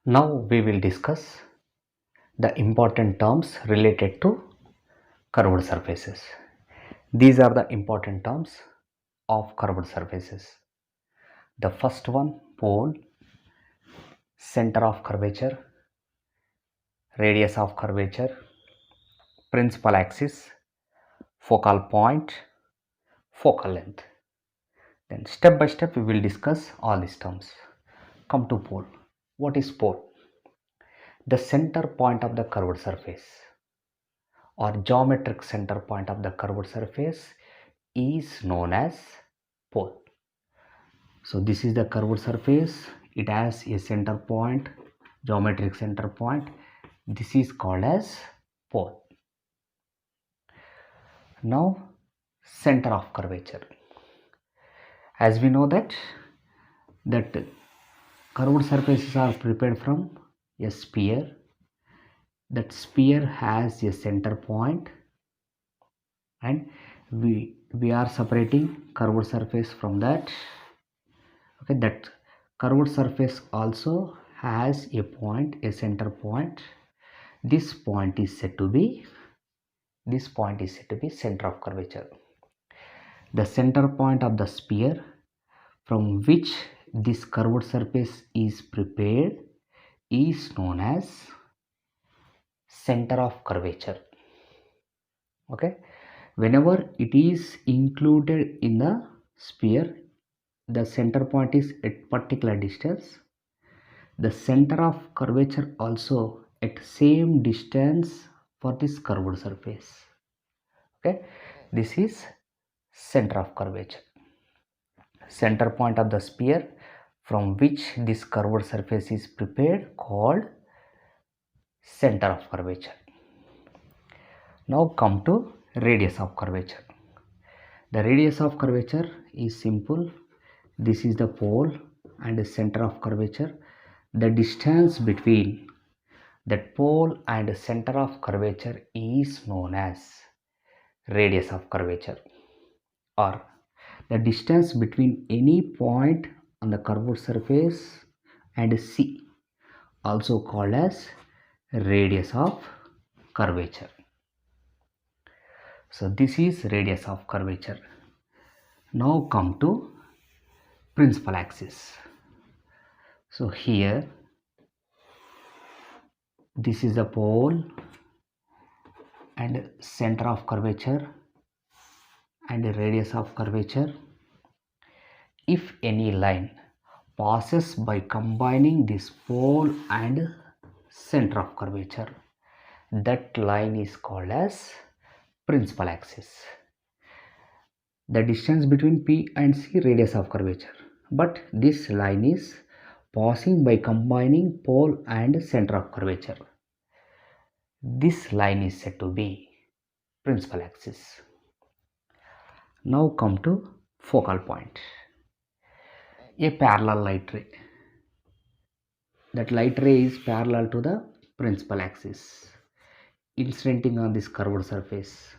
Now we will discuss the important terms related to curved surfaces. These are the important terms of curved surfaces. The first one, pole, center of curvature, radius of curvature, principal axis, focal point, focal length. Then step by step we will discuss all these terms. Come to pole. What is pole? The center point of the curved surface or geometric center point of the curved surface is known as pole. So this is the curved surface. It has a center point, geometric center point. This is called as pole. Now center of curvature. As we know that curved surfaces are prepared from a sphere. That sphere has a center point, and we are separating curved surface from that. Okay, that curved surface also has a point, a center point. This point is said to be center of curvature. The center point of the sphere from which this curved surface is prepared is known as center of curvature. Okay, whenever it is included in the sphere, the center point is at particular distance, the center of curvature also at same distance for this curved surface. Okay, this is center of curvature, center point of the sphere from which this curved surface is prepared, called center of curvature. Now come to radius of curvature. The radius of curvature is simple. This is the pole and the center of curvature. The distance between that pole and center of curvature is known as radius of curvature, or the distance between any point on the curved surface and C, also called as radius of curvature. So this is radius of curvature. Now come to principal axis. So here this is the pole and center of curvature and radius of curvature. If any line passes by combining this pole and center of curvature, that line is called as principal axis. The distance between P and C, radius of curvature, but this line is passing by combining pole and center of curvature. This line is said to be principal axis. Now come to focal point. A parallel light ray. That light ray is parallel to the principal axis, incidenting on this curved surface.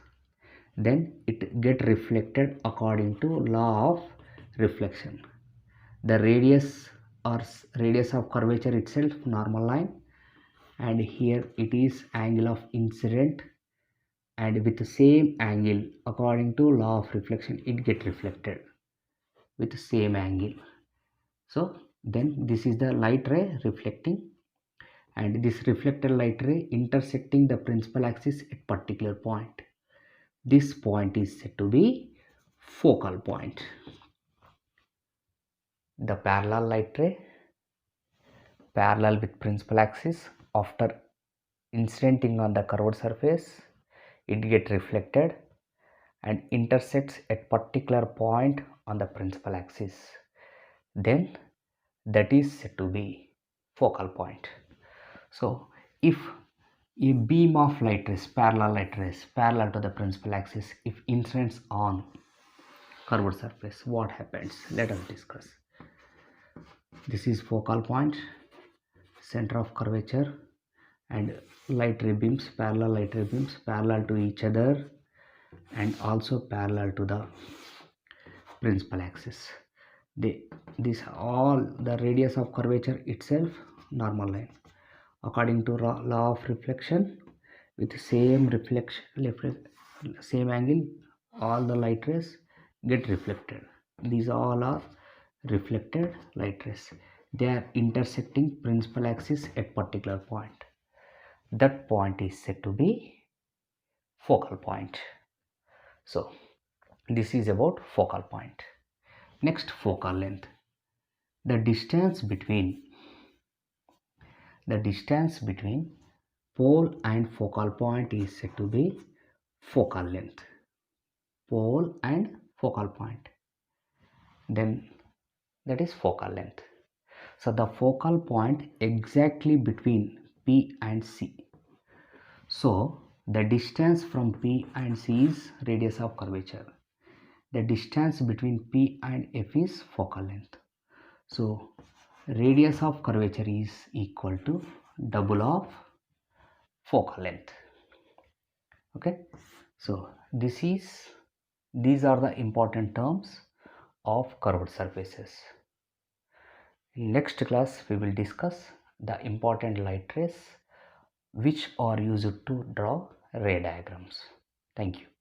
Then it get reflected according to law of reflection. The radius or radius of curvature itself, normal line, and here it is angle of incident, and with the same angle according to law of reflection it get reflected with the same angle. So then this is the light ray reflecting, and this reflected light ray intersecting the principal axis at particular point. This point is said to be focal point. The parallel light ray parallel with principal axis, after incidenting on the curved surface, it get reflected and intersects at particular point on the principal axis. Then that is said to be focal point. So if a beam of light rays, parallel to the principal axis, if incidents on curved surface, what happens? Let us discuss. This is focal point, center of curvature, and light ray beams, parallel light ray beams, parallel to each other and also parallel to the principal axis. This all the radius of curvature itself normal line. According to law of reflection, with same same angle, all the light rays get reflected. These all are reflected light rays. They are intersecting principal axis at particular point. That point is said to be focal point. So this is about focal point. Next, focal length. The distance between pole and focal point is said to be focal length. Pole and focal point, then that is focal length. So the focal point exactly between P and C. So the distance from P and C is radius of curvature. The distance between P and F is focal length. So radius of curvature is equal to double of focal length. Okay, so these are the important terms of curved surfaces. In next class we will discuss the important light rays which are used to draw ray diagrams. Thank you.